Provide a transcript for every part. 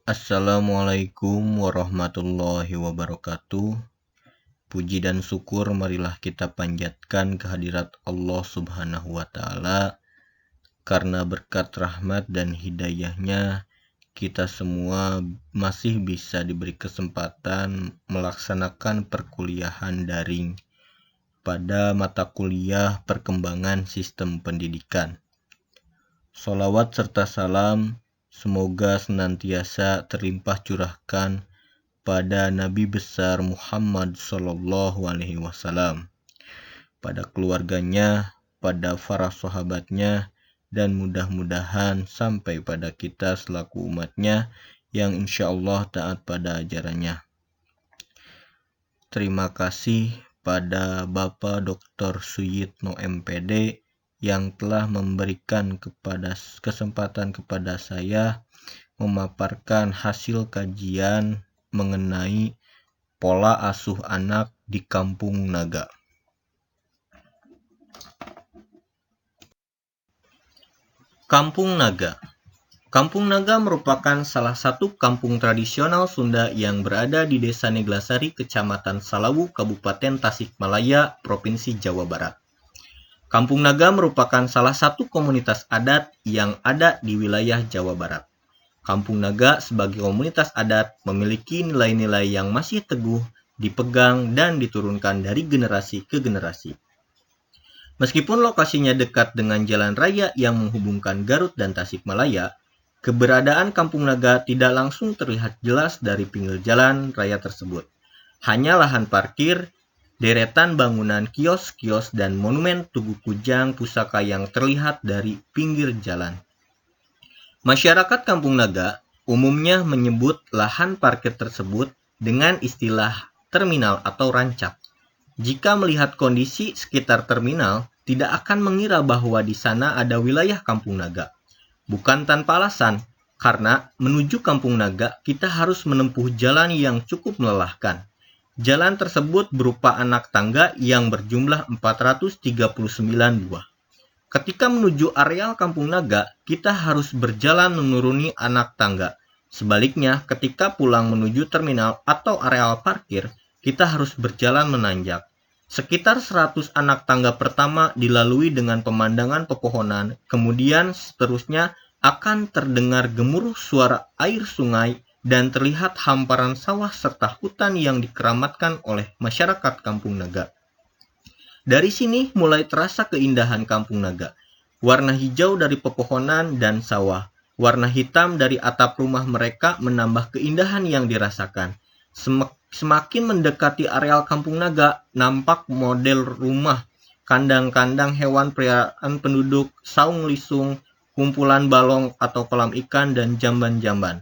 Assalamualaikum warahmatullahi wabarakatuh. Puji dan syukur marilah kita panjatkan kehadirat Allah Subhanahu wa Ta'ala, karena berkat rahmat dan hidayahnya kita semua masih bisa diberi kesempatan melaksanakan perkuliahan daring pada mata kuliah perkembangan sistem pendidikan. Sholawat serta salam semoga senantiasa terlimpah curahkan pada Nabi besar Muhammad SAW, pada keluarganya, pada para sahabatnya, dan mudah-mudahan sampai pada kita selaku umatnya yang insya Allah taat pada ajarannya. Terima kasih pada Bapak Dr. Suyitno MPD yang telah memberikan kesempatan kepada saya memaparkan hasil kajian mengenai pola asuh anak di Kampung Naga. Kampung Naga. Kampung Naga merupakan salah satu kampung tradisional Sunda yang berada di Desa Neglasari, Kecamatan Salawu, Kabupaten Tasikmalaya, Provinsi Jawa Barat. Kampung Naga merupakan salah satu komunitas adat yang ada di wilayah Jawa Barat. Kampung Naga sebagai komunitas adat memiliki nilai-nilai yang masih teguh dipegang dan diturunkan dari generasi ke generasi. Meskipun lokasinya dekat dengan jalan raya yang menghubungkan Garut dan Tasikmalaya, keberadaan Kampung Naga tidak langsung terlihat jelas dari pinggir jalan raya tersebut. Hanya lahan parkir, deretan bangunan kios-kios dan monumen Tugu Kujang Pusaka yang terlihat dari pinggir jalan. Masyarakat Kampung Naga umumnya menyebut lahan parkir tersebut dengan istilah terminal atau rancak. Jika melihat kondisi sekitar terminal, tidak akan mengira bahwa di sana ada wilayah Kampung Naga. Bukan tanpa alasan, karena menuju Kampung Naga kita harus menempuh jalan yang cukup melelahkan. Jalan tersebut berupa anak tangga yang berjumlah 439 buah. Ketika menuju areal Kampung Naga, kita harus berjalan menuruni anak tangga. Sebaliknya, ketika pulang menuju terminal atau areal parkir, kita harus berjalan menanjak. Sekitar 100 anak tangga pertama dilalui dengan pemandangan pepohonan, kemudian seterusnya akan terdengar gemuruh suara air sungai dan terlihat hamparan sawah serta hutan yang dikeramatkan oleh masyarakat Kampung Naga. Dari sini mulai terasa keindahan Kampung Naga. Warna hijau dari pepohonan dan sawah, warna hitam dari atap rumah mereka menambah keindahan yang dirasakan. Semakin mendekati areal Kampung Naga, nampak model rumah, kandang-kandang hewan peliharaan penduduk, saung lisung, kumpulan balong atau kolam ikan, dan jamban-jamban.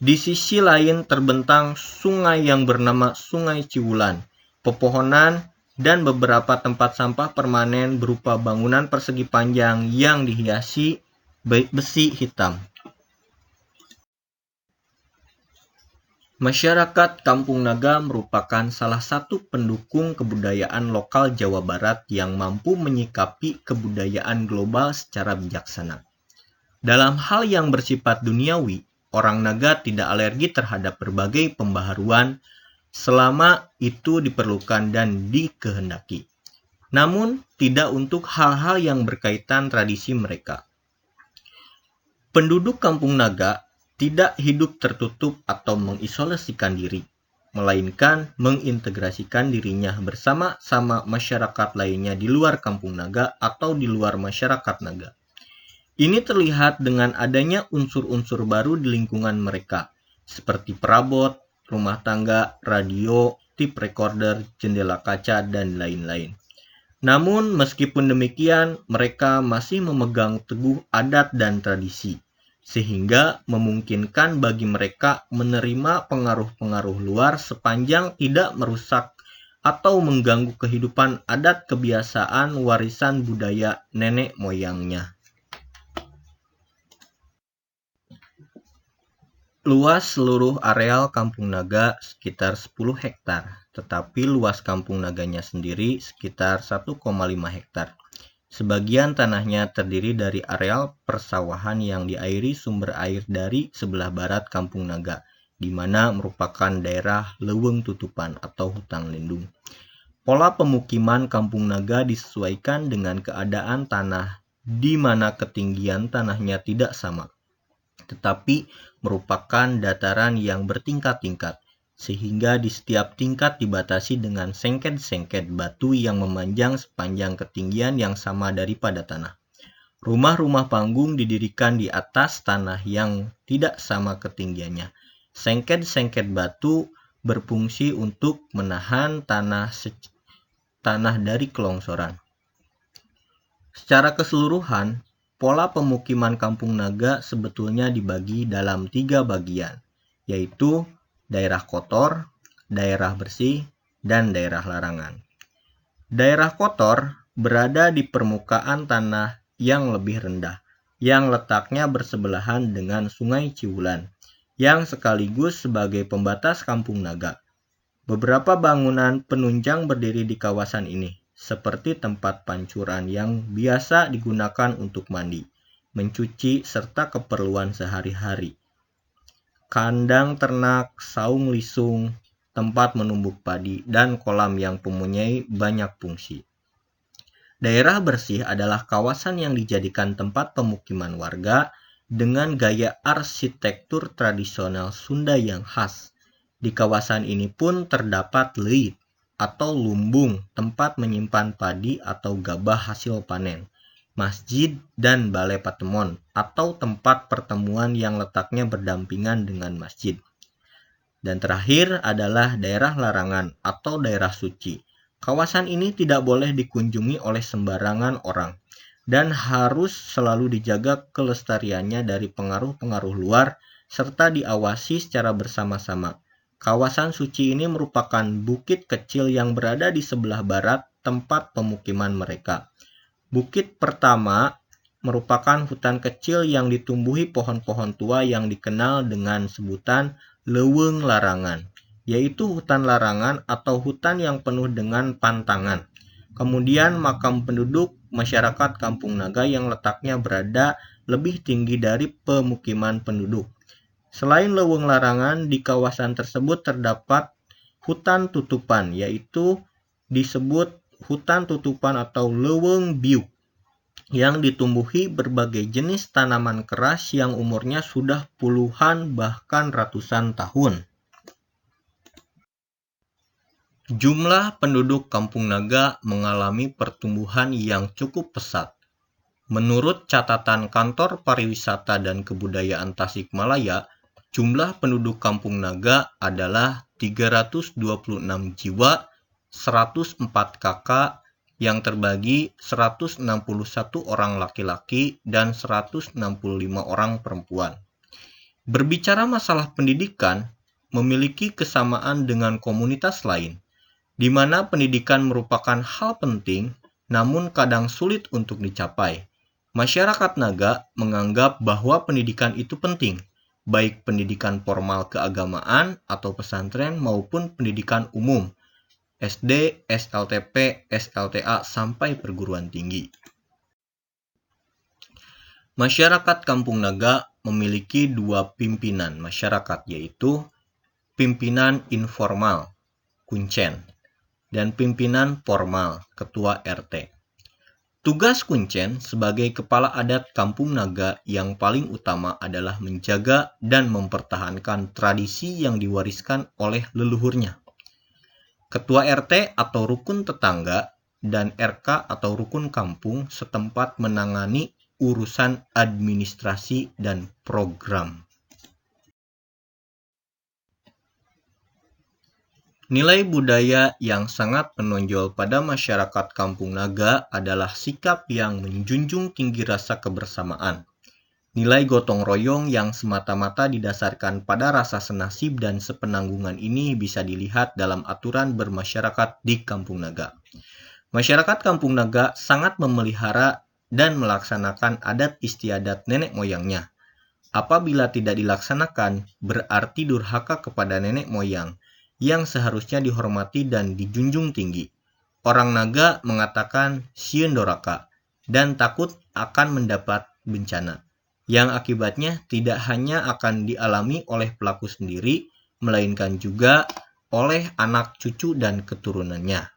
Di sisi lain terbentang sungai yang bernama Sungai Ciwulan, pepohonan, dan beberapa tempat sampah permanen berupa bangunan persegi panjang yang dihiasi besi hitam. Masyarakat Kampung Naga merupakan salah satu pendukung kebudayaan lokal Jawa Barat yang mampu menyikapi kebudayaan global secara bijaksana. Dalam hal yang bersifat duniawi, orang Naga tidak alergi terhadap berbagai pembaharuan selama itu diperlukan dan dikehendaki. Namun, tidak untuk hal-hal yang berkaitan tradisi mereka. Penduduk Kampung Naga tidak hidup tertutup atau mengisolasikan diri, melainkan mengintegrasikan dirinya bersama-sama masyarakat lainnya di luar Kampung Naga atau di luar masyarakat Naga. Ini terlihat dengan adanya unsur-unsur baru di lingkungan mereka, seperti perabot, rumah tangga, radio, tape recorder, jendela kaca, dan lain-lain. Namun, meskipun demikian, mereka masih memegang teguh adat dan tradisi, sehingga memungkinkan bagi mereka menerima pengaruh-pengaruh luar sepanjang tidak merusak atau mengganggu kehidupan adat kebiasaan warisan budaya nenek moyangnya. Luas seluruh areal Kampung Naga sekitar 10 hektar, tetapi luas Kampung Naganya sendiri sekitar 1,5 hektar. Sebagian tanahnya terdiri dari areal persawahan yang diairi sumber air dari sebelah barat Kampung Naga, di mana merupakan daerah leuweung tutupan atau hutan lindung. Pola pemukiman Kampung Naga disesuaikan dengan keadaan tanah di mana ketinggian tanahnya tidak sama, tetapi merupakan dataran yang bertingkat-tingkat, sehingga di setiap tingkat dibatasi dengan sengket-sengket batu yang memanjang sepanjang ketinggian yang sama daripada tanah. Rumah-rumah panggung didirikan di atas tanah yang tidak sama ketinggiannya. Sengket-sengket batu berfungsi untuk menahan tanah dari kelongsoran. Secara keseluruhan, pola pemukiman Kampung Naga sebetulnya dibagi dalam 3 bagian, yaitu daerah kotor, daerah bersih, dan daerah larangan. Daerah kotor berada di permukaan tanah yang lebih rendah, yang letaknya bersebelahan dengan Sungai Ciwulan, yang sekaligus sebagai pembatas Kampung Naga. Beberapa bangunan penunjang berdiri di kawasan ini, seperti tempat pancuran yang biasa digunakan untuk mandi, mencuci, serta keperluan sehari-hari. Kandang ternak, saung lisung, tempat menumbuk padi, dan kolam yang mempunyai banyak fungsi. Daerah bersih adalah kawasan yang dijadikan tempat pemukiman warga dengan gaya arsitektur tradisional Sunda yang khas. Di kawasan ini pun terdapat leit atau lumbung, tempat menyimpan padi atau gabah hasil panen, masjid dan balai patemon atau tempat pertemuan yang letaknya berdampingan dengan masjid. Dan terakhir adalah daerah larangan atau daerah suci. Kawasan ini tidak boleh dikunjungi oleh sembarangan orang dan harus selalu dijaga kelestariannya dari pengaruh-pengaruh luar serta diawasi secara bersama-sama. Kawasan suci ini merupakan bukit kecil yang berada di sebelah barat tempat pemukiman mereka. Bukit pertama merupakan hutan kecil yang ditumbuhi pohon-pohon tua yang dikenal dengan sebutan leuweung larangan, yaitu hutan larangan atau hutan yang penuh dengan pantangan. Kemudian makam penduduk masyarakat Kampung Naga yang letaknya berada lebih tinggi dari pemukiman penduduk. Selain leuweung larangan, di kawasan tersebut terdapat hutan tutupan, yaitu disebut hutan tutupan atau leuweung biuk, yang ditumbuhi berbagai jenis tanaman keras yang umurnya sudah puluhan bahkan ratusan tahun. Jumlah penduduk Kampung Naga mengalami pertumbuhan yang cukup pesat. Menurut catatan Kantor Pariwisata dan Kebudayaan Tasikmalaya, jumlah penduduk Kampung Naga adalah 326 jiwa, 104 kakak, yang terbagi 161 orang laki-laki dan 165 orang perempuan. Berbicara masalah pendidikan, memiliki kesamaan dengan komunitas lain, di mana pendidikan merupakan hal penting, namun kadang sulit untuk dicapai. Masyarakat Naga menganggap bahwa pendidikan itu penting, baik pendidikan formal keagamaan atau pesantren maupun pendidikan umum, SD, SLTP, SLTA, sampai perguruan tinggi. Masyarakat Kampung Naga memiliki 2 pimpinan masyarakat, yaitu pimpinan informal, kuncen, dan pimpinan formal, ketua RT. Tugas kuncen sebagai kepala adat Kampung Naga yang paling utama adalah menjaga dan mempertahankan tradisi yang diwariskan oleh leluhurnya. Ketua RT atau rukun tetangga dan RK atau rukun kampung setempat menangani urusan administrasi dan program. Nilai budaya yang sangat menonjol pada masyarakat Kampung Naga adalah sikap yang menjunjung tinggi rasa kebersamaan. Nilai gotong royong yang semata-mata didasarkan pada rasa senasib dan sepenanggungan ini bisa dilihat dalam aturan bermasyarakat di Kampung Naga. Masyarakat Kampung Naga sangat memelihara dan melaksanakan adat istiadat nenek moyangnya. Apabila tidak dilaksanakan, berarti durhaka kepada nenek moyang, yang seharusnya dihormati dan dijunjung tinggi. Orang Naga mengatakan sieun doraka, dan takut akan mendapat bencana, yang akibatnya tidak hanya akan dialami oleh pelaku sendiri, melainkan juga oleh anak cucu dan keturunannya.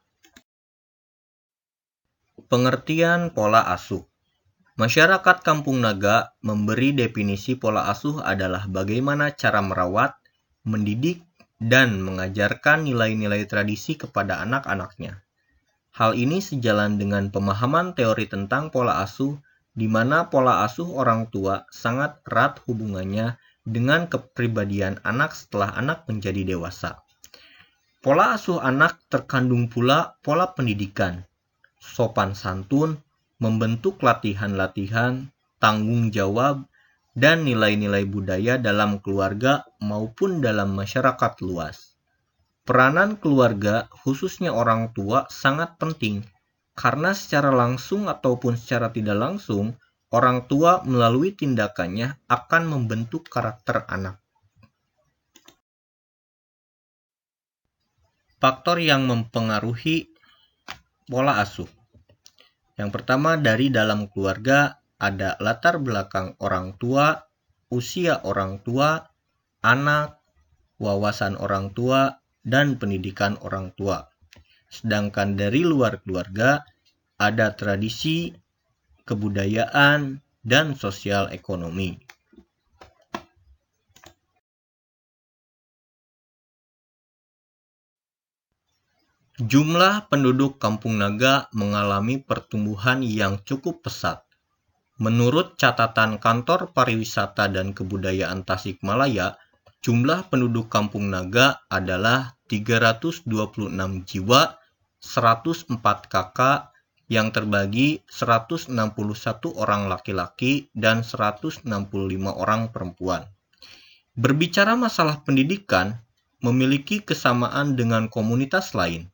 Pengertian pola asuh. Masyarakat Kampung Naga memberi definisi pola asuh adalah bagaimana cara merawat, mendidik, dan mengajarkan nilai-nilai tradisi kepada anak-anaknya. Hal ini sejalan dengan pemahaman teori tentang pola asuh, di mana pola asuh orang tua sangat erat hubungannya dengan kepribadian anak setelah anak menjadi dewasa. Pola asuh anak terkandung pula pola pendidikan, sopan santun, membentuk latihan-latihan, tanggung jawab, dan nilai-nilai budaya dalam keluarga maupun dalam masyarakat luas. Peranan keluarga, khususnya orang tua, sangat penting karena secara langsung ataupun secara tidak langsung, orang tua melalui tindakannya akan membentuk karakter anak. Faktor yang mempengaruhi pola asuh. Yang pertama, dari dalam keluarga ada latar belakang orang tua, usia orang tua, anak, wawasan orang tua, dan pendidikan orang tua. Sedangkan dari luar keluarga ada tradisi, kebudayaan, dan sosial ekonomi. Jumlah penduduk Kampung Naga mengalami pertumbuhan yang cukup pesat. Menurut catatan Kantor Pariwisata dan Kebudayaan Tasikmalaya, jumlah penduduk Kampung Naga adalah 326 jiwa, 104 kakak, yang terbagi 161 orang laki-laki dan 165 orang perempuan. Berbicara masalah pendidikan, memiliki kesamaan dengan komunitas lain,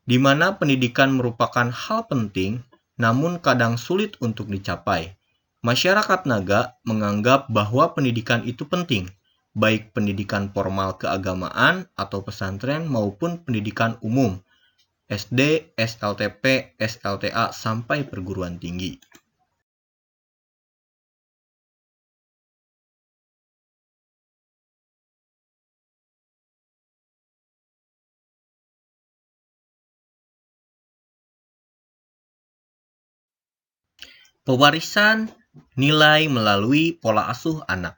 di mana pendidikan merupakan hal penting, namun kadang sulit untuk dicapai. Masyarakat Naga menganggap bahwa pendidikan itu penting, baik pendidikan formal keagamaan atau pesantren maupun pendidikan umum, SD, SLTP, SLTA, sampai perguruan tinggi. Pewarisan nilai melalui pola asuh anak.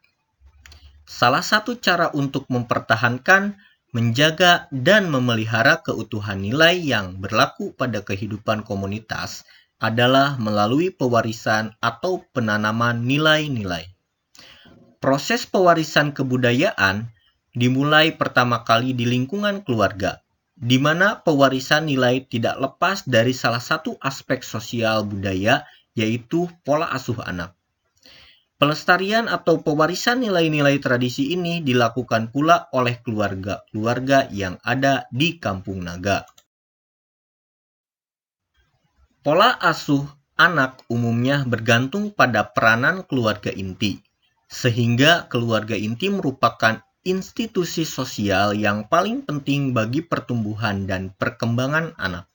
Salah satu cara untuk mempertahankan, menjaga, dan memelihara keutuhan nilai yang berlaku pada kehidupan komunitas adalah melalui pewarisan atau penanaman nilai-nilai. Proses pewarisan kebudayaan dimulai pertama kali di lingkungan keluarga, di mana pewarisan nilai tidak lepas dari salah satu aspek sosial budaya, yaitu pola asuh anak. Pelestarian atau pewarisan nilai-nilai tradisi ini dilakukan pula oleh keluarga-keluarga yang ada di Kampung Naga. Pola asuh anak umumnya bergantung pada peranan keluarga inti, sehingga keluarga inti merupakan institusi sosial yang paling penting bagi pertumbuhan dan perkembangan anak.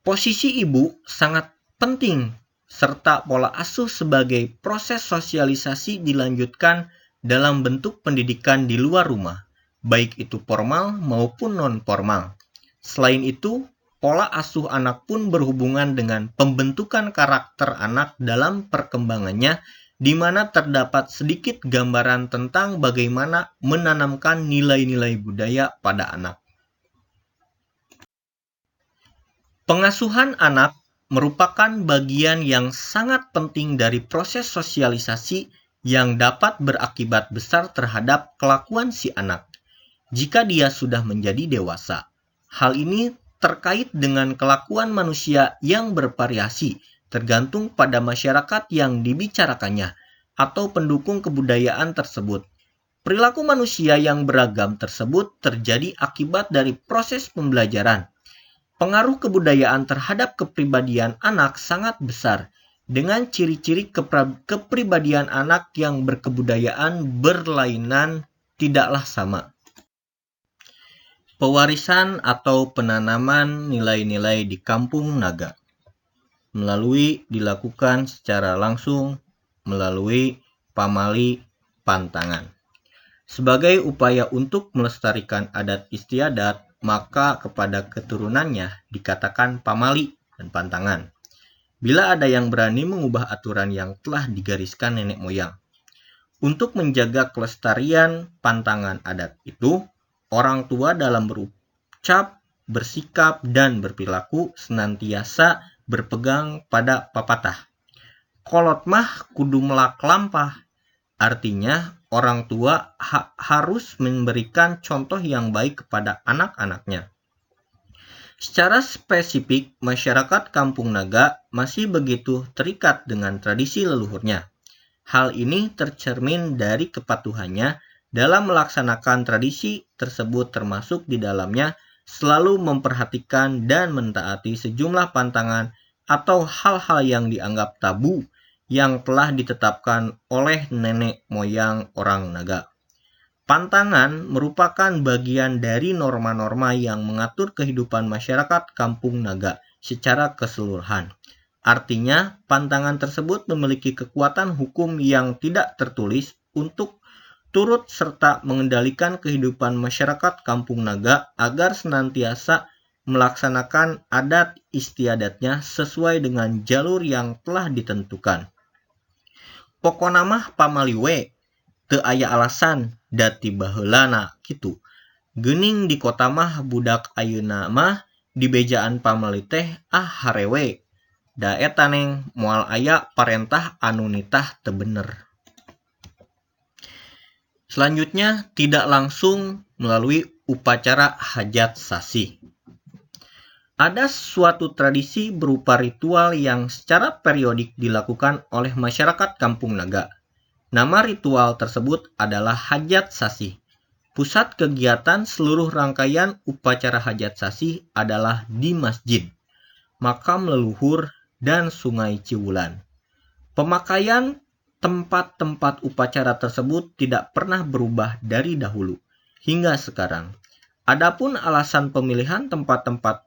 Posisi ibu sangat penting, serta pola asuh sebagai proses sosialisasi dilanjutkan dalam bentuk pendidikan di luar rumah, baik itu formal maupun non-formal. Selain itu, pola asuh anak pun berhubungan dengan pembentukan karakter anak dalam perkembangannya, di mana terdapat sedikit gambaran tentang bagaimana menanamkan nilai-nilai budaya pada anak. Pengasuhan anak merupakan bagian yang sangat penting dari proses sosialisasi yang dapat berakibat besar terhadap kelakuan si anak jika dia sudah menjadi dewasa. Hal ini terkait dengan kelakuan manusia yang bervariasi, tergantung pada masyarakat yang dibicarakannya atau pendukung kebudayaan tersebut. Perilaku manusia yang beragam tersebut terjadi akibat dari proses pembelajaran. Pengaruh kebudayaan terhadap kepribadian anak sangat besar, dengan ciri-ciri kepribadian anak yang berkebudayaan berlainan tidaklah sama. Pewarisan atau penanaman nilai-nilai di Kampung Naga. dilakukan secara langsung melalui pamali pantangan. Sebagai upaya untuk melestarikan adat istiadat, maka kepada keturunannya dikatakan pamali dan pantangan. Bila ada yang berani mengubah aturan yang telah digariskan nenek moyang. Untuk menjaga kelestarian pantangan adat itu, orang tua dalam berucap, bersikap, dan berperilaku senantiasa berpegang pada papatah. Kolot mah kudu melak lampah. Artinya, orang tua harus memberikan contoh yang baik kepada anak-anaknya. Secara spesifik, masyarakat Kampung Naga masih begitu terikat dengan tradisi leluhurnya. Hal ini tercermin dari kepatuhannya dalam melaksanakan tradisi tersebut, termasuk di dalamnya selalu memperhatikan dan mentaati sejumlah pantangan atau hal-hal yang dianggap tabu yang telah ditetapkan oleh nenek moyang orang Naga. Pantangan merupakan bagian dari norma-norma yang mengatur kehidupan masyarakat Kampung Naga secara keseluruhan. Artinya, pantangan tersebut memiliki kekuatan hukum yang tidak tertulis untuk turut serta mengendalikan kehidupan masyarakat Kampung Naga agar senantiasa melaksanakan adat istiadatnya sesuai dengan jalur yang telah ditentukan. Pokona mah pamaliwe, teu aya alasan dati baheulana kitu. Geuning di kota mah budak ayeuna mah di bejaan pamali teh harewe. Da eta neng moal aya parentah anu nitah teu bener. Selanjutnya, tidak langsung melalui upacara hajat sasih. Ada suatu tradisi berupa ritual yang secara periodik dilakukan oleh masyarakat Kampung Naga. Nama ritual tersebut adalah hajat sasih. Pusat kegiatan seluruh rangkaian upacara hajat sasih adalah di masjid, makam leluhur, dan sungai Ciwulan. Pemakaian tempat-tempat upacara tersebut tidak pernah berubah dari dahulu hingga sekarang. Adapun alasan pemilihan tempat-tempat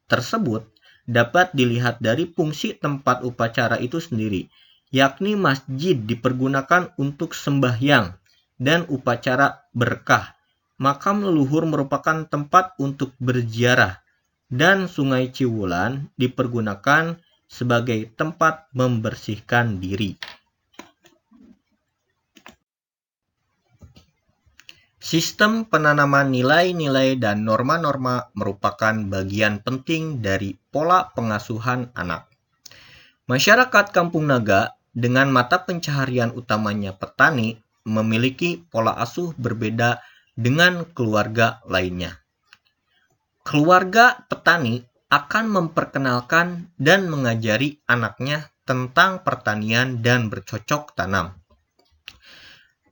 tersebut dapat dilihat dari fungsi tempat upacara itu sendiri, yakni masjid dipergunakan untuk sembahyang dan upacara berkah. Makam leluhur merupakan tempat untuk berziarah, dan sungai Ciwulan dipergunakan sebagai tempat membersihkan diri. Sistem penanaman nilai-nilai dan norma-norma merupakan bagian penting dari pola pengasuhan anak. Masyarakat Kampung Naga dengan mata pencaharian utamanya petani memiliki pola asuh berbeda dengan keluarga lainnya. Keluarga petani akan memperkenalkan dan mengajari anaknya tentang pertanian dan bercocok tanam.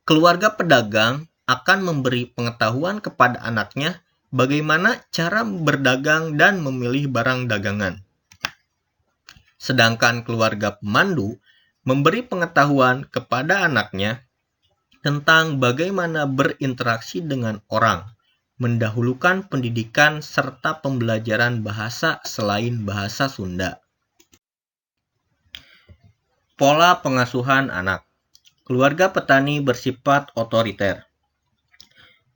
Keluarga pedagang akan memberi pengetahuan kepada anaknya bagaimana cara berdagang dan memilih barang dagangan. Sedangkan keluarga pemandu memberi pengetahuan kepada anaknya tentang bagaimana berinteraksi dengan orang, mendahulukan pendidikan serta pembelajaran bahasa selain bahasa Sunda. Pola pengasuhan anak. Keluarga petani bersifat otoriter.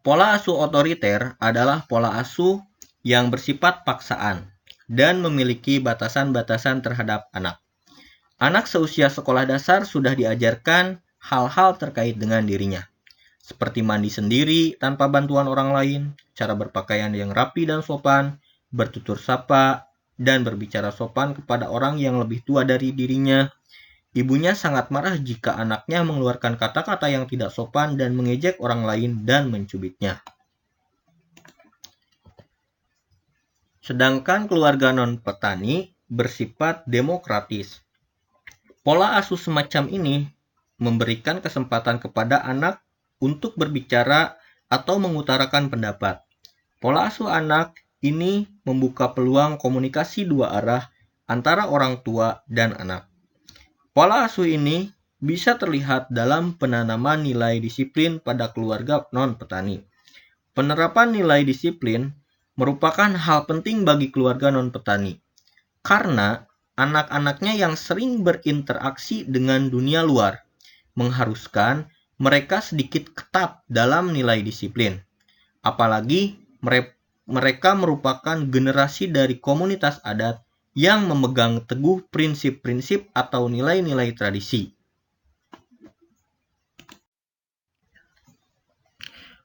Pola asuh otoriter adalah pola asuh yang bersifat paksaan dan memiliki batasan-batasan terhadap anak. Anak seusia sekolah dasar sudah diajarkan hal-hal terkait dengan dirinya, seperti mandi sendiri tanpa bantuan orang lain, cara berpakaian yang rapi dan sopan, bertutur sapa, dan berbicara sopan kepada orang yang lebih tua dari dirinya. Ibunya sangat marah jika anaknya mengeluarkan kata-kata yang tidak sopan dan mengejek orang lain dan mencubitnya. Sedangkan keluarga non-petani bersifat demokratis. Pola asuh semacam ini memberikan kesempatan kepada anak untuk berbicara atau mengutarakan pendapat. Pola asuh anak ini membuka peluang komunikasi dua arah antara orang tua dan anak. Pola asuh ini bisa terlihat dalam penanaman nilai disiplin pada keluarga non-petani. Penerapan nilai disiplin merupakan hal penting bagi keluarga non-petani, karena anak-anaknya yang sering berinteraksi dengan dunia luar, mengharuskan mereka sedikit ketat dalam nilai disiplin. Apalagi mereka merupakan generasi dari komunitas adat yang memegang teguh prinsip-prinsip atau nilai-nilai tradisi.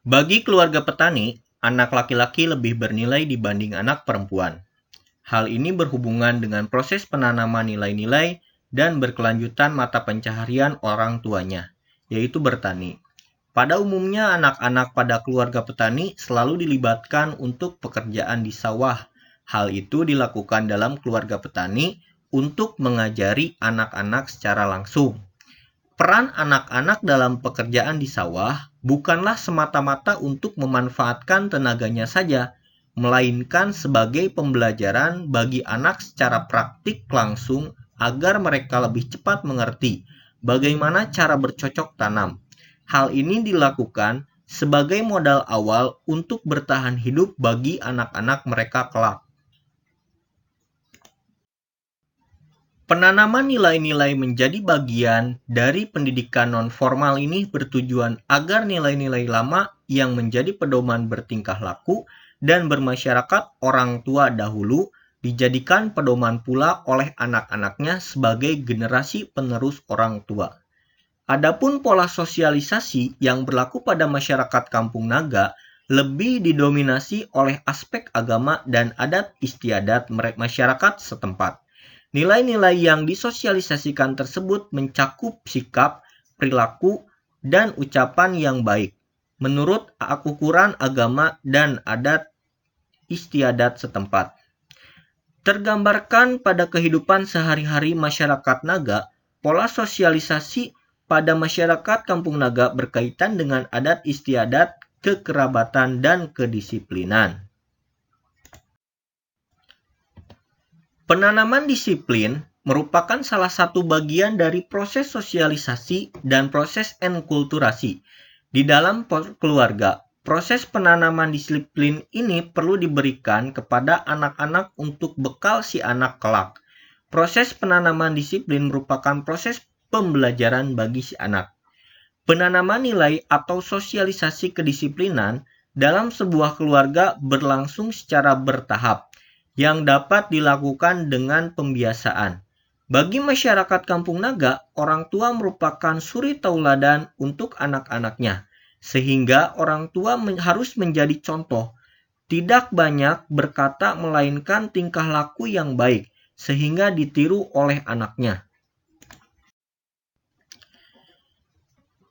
Bagi keluarga petani, anak laki-laki lebih bernilai dibanding anak perempuan. Hal ini berhubungan dengan proses penanaman nilai-nilai dan berkelanjutan mata pencaharian orang tuanya, yaitu bertani. Pada umumnya, anak-anak pada keluarga petani selalu dilibatkan untuk pekerjaan di sawah. Hal itu dilakukan dalam keluarga petani untuk mengajari anak-anak secara langsung. Peran anak-anak dalam pekerjaan di sawah bukanlah semata-mata untuk memanfaatkan tenaganya saja, melainkan sebagai pembelajaran bagi anak secara praktik langsung agar mereka lebih cepat mengerti bagaimana cara bercocok tanam. Hal ini dilakukan sebagai modal awal untuk bertahan hidup bagi anak-anak mereka kelak. Penanaman nilai-nilai menjadi bagian dari pendidikan non-formal ini bertujuan agar nilai-nilai lama yang menjadi pedoman bertingkah laku dan bermasyarakat orang tua dahulu dijadikan pedoman pula oleh anak-anaknya sebagai generasi penerus orang tua. Adapun pola sosialisasi yang berlaku pada masyarakat Kampung Naga lebih didominasi oleh aspek agama dan adat istiadat masyarakat setempat. Nilai-nilai yang disosialisasikan tersebut mencakup sikap, perilaku, dan ucapan yang baik menurut ukuran agama dan adat istiadat setempat. Tergambarkan pada kehidupan sehari-hari masyarakat Naga, pola sosialisasi pada masyarakat Kampung Naga berkaitan dengan adat istiadat, kekerabatan, dan kedisiplinan. Penanaman disiplin merupakan salah satu bagian dari proses sosialisasi dan proses enkulturasi. Di dalam keluarga, proses penanaman disiplin ini perlu diberikan kepada anak-anak untuk bekal si anak kelak. Proses penanaman disiplin merupakan proses pembelajaran bagi si anak. Penanaman nilai atau sosialisasi kedisiplinan dalam sebuah keluarga berlangsung secara bertahap, yang dapat dilakukan dengan pembiasaan. Bagi masyarakat Kampung Naga, orang tua merupakan suri tauladan untuk anak-anaknya, sehingga orang tua harus menjadi contoh. Tidak banyak berkata melainkan tingkah laku yang baik, sehingga ditiru oleh anaknya.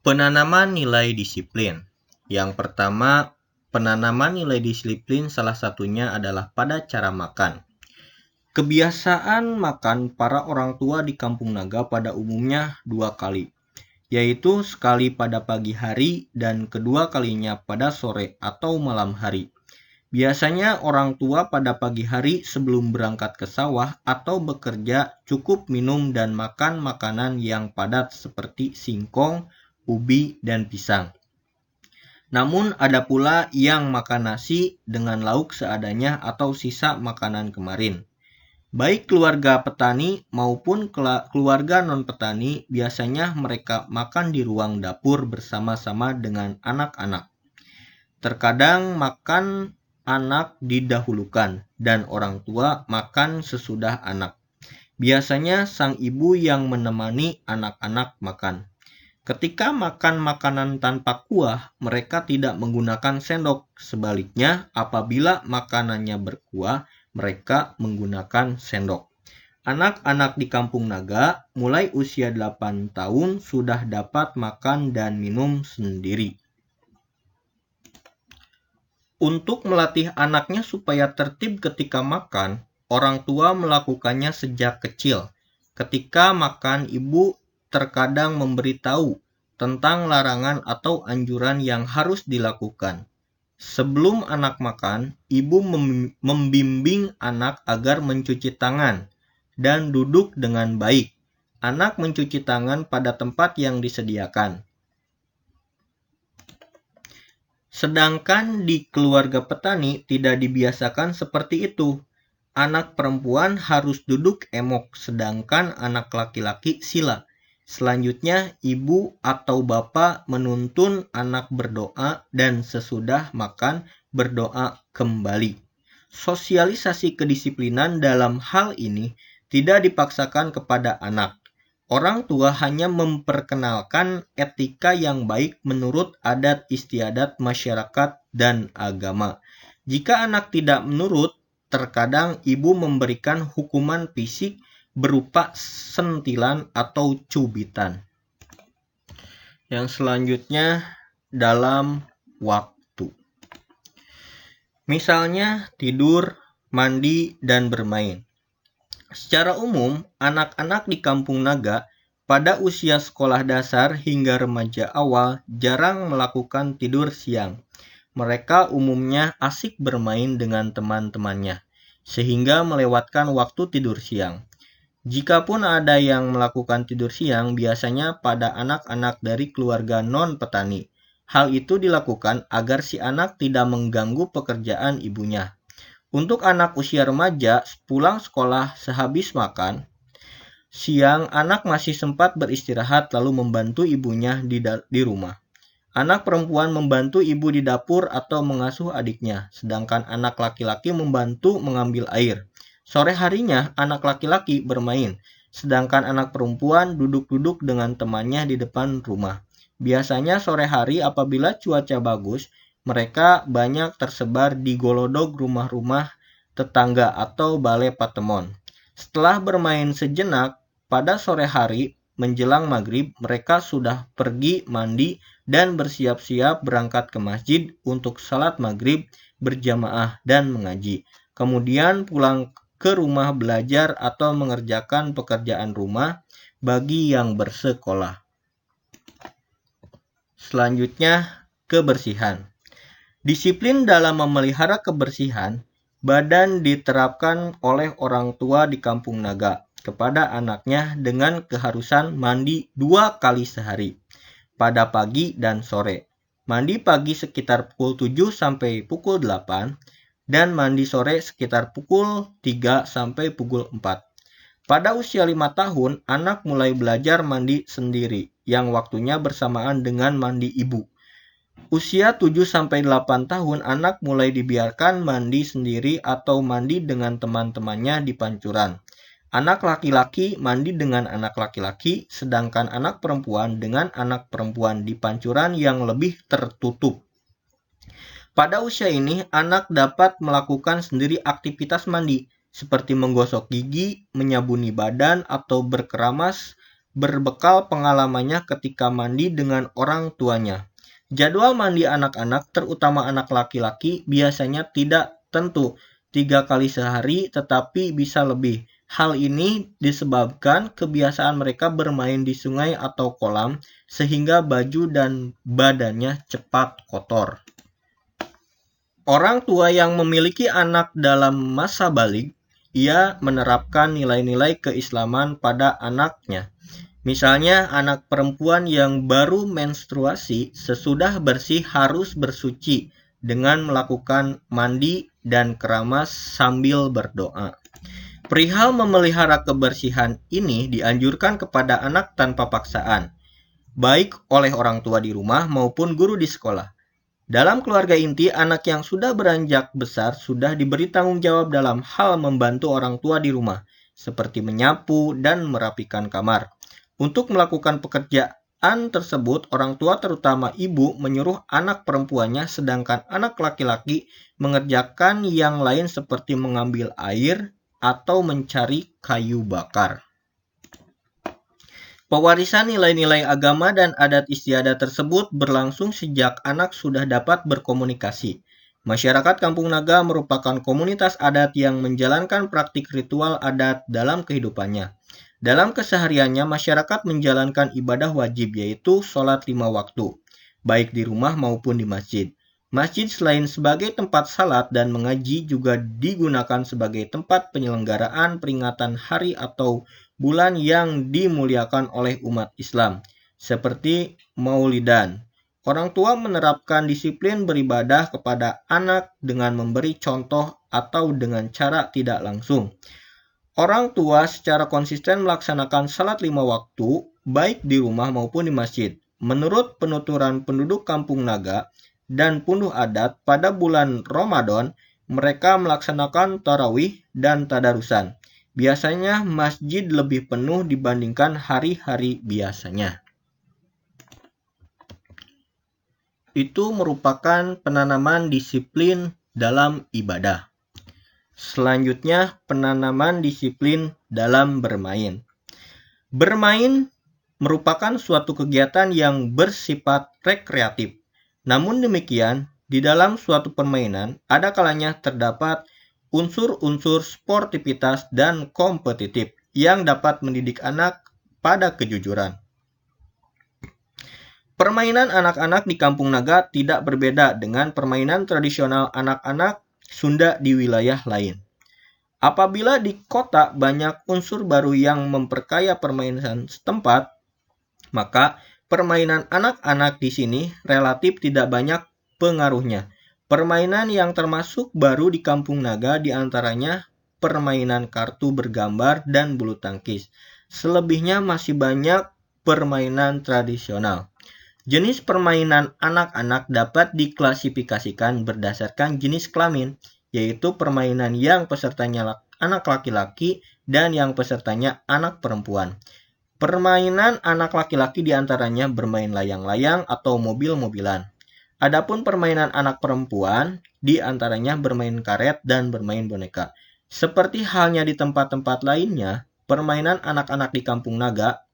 Penanaman nilai disiplin. Yang pertama, penanaman nilai disiplin salah satunya adalah pada cara makan. Kebiasaan makan para orang tua di Kampung Naga pada umumnya 2 kali, yaitu sekali pada pagi hari dan kedua kalinya pada sore atau malam hari. Biasanya orang tua pada pagi hari sebelum berangkat ke sawah atau bekerja cukup minum dan makan makanan yang padat seperti singkong, ubi, dan pisang. Namun ada pula yang makan nasi dengan lauk seadanya atau sisa makanan kemarin. Baik keluarga petani maupun keluarga non-petani biasanya mereka makan di ruang dapur bersama-sama dengan anak-anak. Terkadang makan anak didahulukan dan orang tua makan sesudah anak. Biasanya sang ibu yang menemani anak-anak makan. Ketika makan makanan tanpa kuah, mereka tidak menggunakan sendok. Sebaliknya, apabila makanannya berkuah, mereka menggunakan sendok. Anak-anak di Kampung Naga mulai usia 8 tahun sudah dapat makan dan minum sendiri. Untuk melatih anaknya supaya tertib ketika makan, orang tua melakukannya sejak kecil. Ketika makan, ibu terkadang memberitahu tentang larangan atau anjuran yang harus dilakukan. Sebelum anak makan, ibu membimbing anak agar mencuci tangan dan duduk dengan baik. Anak mencuci tangan pada tempat yang disediakan. Sedangkan di keluarga petani tidak dibiasakan seperti itu. anak perempuan harus duduk emok, sedangkan anak laki-laki sila. Selanjutnya, ibu atau bapak menuntun anak berdoa dan sesudah makan berdoa kembali. Sosialisasi kedisiplinan dalam hal ini tidak dipaksakan kepada anak. Orang tua hanya memperkenalkan etika yang baik menurut adat istiadat masyarakat dan agama. Jika anak tidak menurut, terkadang ibu memberikan hukuman fisik berupa sentilan atau cubitan. Yang selanjutnya, dalam waktu. Misalnya tidur, mandi, dan bermain. Secara umum, anak-anak di Kampung Naga pada usia sekolah dasar hingga remaja awal jarang melakukan tidur siang. Mereka umumnya asik bermain dengan teman-temannya, sehingga melewatkan waktu tidur siang. Jikapun ada yang melakukan tidur siang, biasanya pada anak-anak dari keluarga non-petani. Hal itu dilakukan agar si anak tidak mengganggu pekerjaan ibunya. Untuk anak usia remaja, pulang sekolah sehabis makan siang, anak masih sempat beristirahat lalu membantu ibunya di rumah. Anak perempuan membantu ibu di dapur atau mengasuh adiknya, sedangkan anak laki-laki membantu mengambil air. Sore harinya, anak laki-laki bermain, sedangkan anak perempuan duduk-duduk dengan temannya di depan rumah. Biasanya sore hari apabila cuaca bagus, mereka banyak tersebar di golodog rumah-rumah tetangga atau balai patemon. Setelah bermain sejenak, pada sore hari menjelang maghrib, mereka sudah pergi mandi dan bersiap-siap berangkat ke masjid untuk salat maghrib berjamaah dan mengaji. Kemudian pulang ke rumah belajar atau mengerjakan pekerjaan rumah bagi yang bersekolah. Selanjutnya, kebersihan. Disiplin dalam memelihara kebersihan badan diterapkan oleh orang tua di Kampung Naga kepada anaknya dengan keharusan mandi 2 kali sehari, pada pagi dan sore. Mandi pagi sekitar pukul 7 sampai pukul 8 dan mandi sore sekitar pukul 3 sampai pukul 4. Pada usia 5 tahun, anak mulai belajar mandi sendiri, yang waktunya bersamaan dengan mandi ibu. Usia 7-8 tahun, anak mulai dibiarkan mandi sendiri atau mandi dengan teman-temannya di pancuran. Anak laki-laki mandi dengan anak laki-laki, sedangkan anak perempuan dengan anak perempuan di pancuran yang lebih tertutup. Pada usia ini, anak dapat melakukan sendiri aktivitas mandi, seperti menggosok gigi, menyabuni badan, atau berkeramas, berbekal pengalamannya ketika mandi dengan orang tuanya. Jadwal mandi anak-anak, terutama anak laki-laki, biasanya tidak tentu 3 kali sehari, tetapi bisa lebih. Hal ini disebabkan kebiasaan mereka bermain di sungai atau kolam, sehingga baju dan badannya cepat kotor. Orang tua yang memiliki anak dalam masa balik, ia menerapkan nilai-nilai keislaman pada anaknya. Misalnya, anak perempuan yang baru menstruasi sesudah bersih harus bersuci dengan melakukan mandi dan keramas sambil berdoa. Perihal memelihara kebersihan ini dianjurkan kepada anak tanpa paksaan, baik oleh orang tua di rumah maupun guru di sekolah. Dalam keluarga inti, anak yang sudah beranjak besar sudah diberi tanggung jawab dalam hal membantu orang tua di rumah, seperti menyapu dan merapikan kamar. Untuk melakukan pekerjaan tersebut, orang tua terutama ibu menyuruh anak perempuannya, sedangkan anak laki-laki mengerjakan yang lain seperti mengambil air atau mencari kayu bakar. Pewarisan nilai-nilai agama dan adat istiadat tersebut berlangsung sejak anak sudah dapat berkomunikasi. Masyarakat Kampung Naga merupakan komunitas adat yang menjalankan praktik ritual adat dalam kehidupannya. Dalam kesehariannya, masyarakat menjalankan ibadah wajib, yaitu sholat 5 waktu, baik di rumah maupun di masjid. Masjid selain sebagai tempat salat dan mengaji juga digunakan sebagai tempat penyelenggaraan peringatan hari atau bulan yang dimuliakan oleh umat Islam, seperti Maulidan. Orang tua menerapkan disiplin beribadah kepada anak dengan memberi contoh atau dengan cara tidak langsung. Orang tua secara konsisten melaksanakan salat 5 waktu, baik di rumah maupun di masjid. Menurut penuturan penduduk Kampung Naga dan punduh adat pada bulan Ramadan, mereka melaksanakan tarawih dan tadarusan. Biasanya masjid lebih penuh dibandingkan hari-hari biasanya. Itu merupakan penanaman disiplin dalam ibadah. Selanjutnya, penanaman disiplin dalam bermain. Bermain merupakan suatu kegiatan yang bersifat rekreatif. Namun demikian, di dalam suatu permainan ada kalanya terdapat unsur-unsur sportivitas dan kompetitif yang dapat mendidik anak pada kejujuran. Permainan anak-anak di Kampung Naga tidak berbeda dengan permainan tradisional anak-anak Sunda di wilayah lain. Apabila di kota banyak unsur baru yang memperkaya permainan setempat, maka permainan anak-anak di sini relatif tidak banyak pengaruhnya. Permainan yang termasuk baru di Kampung Naga diantaranya permainan kartu bergambar dan bulu tangkis. Selebihnya masih banyak permainan tradisional. Jenis permainan anak-anak dapat diklasifikasikan berdasarkan jenis kelamin, yaitu permainan yang pesertanya anak laki-laki dan yang pesertanya anak perempuan. Permainan anak laki-laki diantaranya bermain layang-layang atau mobil-mobilan. Adapun permainan anak perempuan diantaranya bermain karet dan bermain boneka. Seperti halnya di tempat-tempat lainnya, permainan anak-anak di Kampung Naga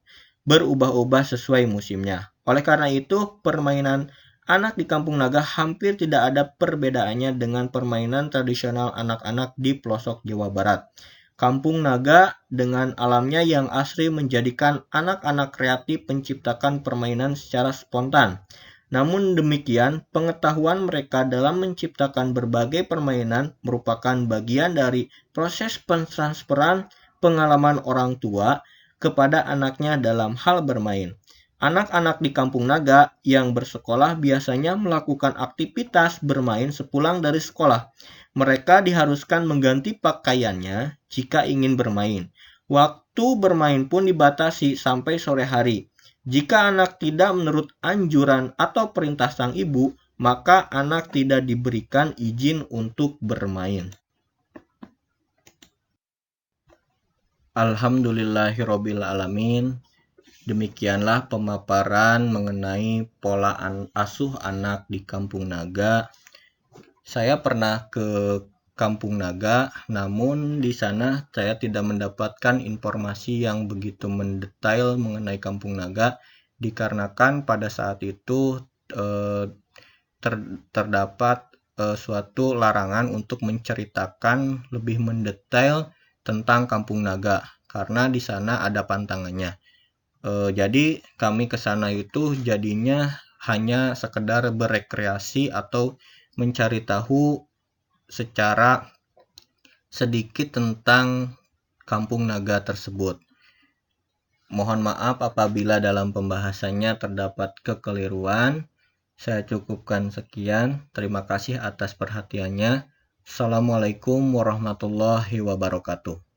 berubah-ubah sesuai musimnya. Oleh karena itu, permainan anak di Kampung Naga hampir tidak ada perbedaannya dengan permainan tradisional anak-anak di pelosok Jawa Barat. Kampung Naga dengan alamnya yang asri menjadikan anak-anak kreatif menciptakan permainan secara spontan. Namun demikian, pengetahuan mereka dalam menciptakan berbagai permainan merupakan bagian dari proses pentransferan pengalaman orang tua kepada anaknya dalam hal bermain. Anak-anak di Kampung Naga yang bersekolah biasanya melakukan aktivitas bermain sepulang dari sekolah. Mereka diharuskan mengganti pakaiannya jika ingin bermain. Waktu bermain pun dibatasi sampai sore hari. Jika anak tidak menurut anjuran atau perintah sang ibu, maka anak tidak diberikan izin untuk bermain. Alhamdulillahirabbil alamin. Demikianlah pemaparan mengenai pola asuh anak di Kampung Naga. Saya pernah ke Kampung Naga, namun di sana saya tidak mendapatkan informasi yang begitu mendetail mengenai Kampung Naga, dikarenakan pada saat itu terdapat suatu larangan untuk menceritakan lebih mendetail tentang Kampung Naga, karena di sana ada pantangannya. Jadi kami ke sana itu jadinya hanya sekedar berekreasi atau mencari tahu secara sedikit tentang Kampung Naga tersebut. Mohon maaf apabila dalam pembahasannya terdapat kekeliruan. Saya cukupkan sekian. Terima kasih atas perhatiannya. Assalamualaikum warahmatullahi wabarakatuh.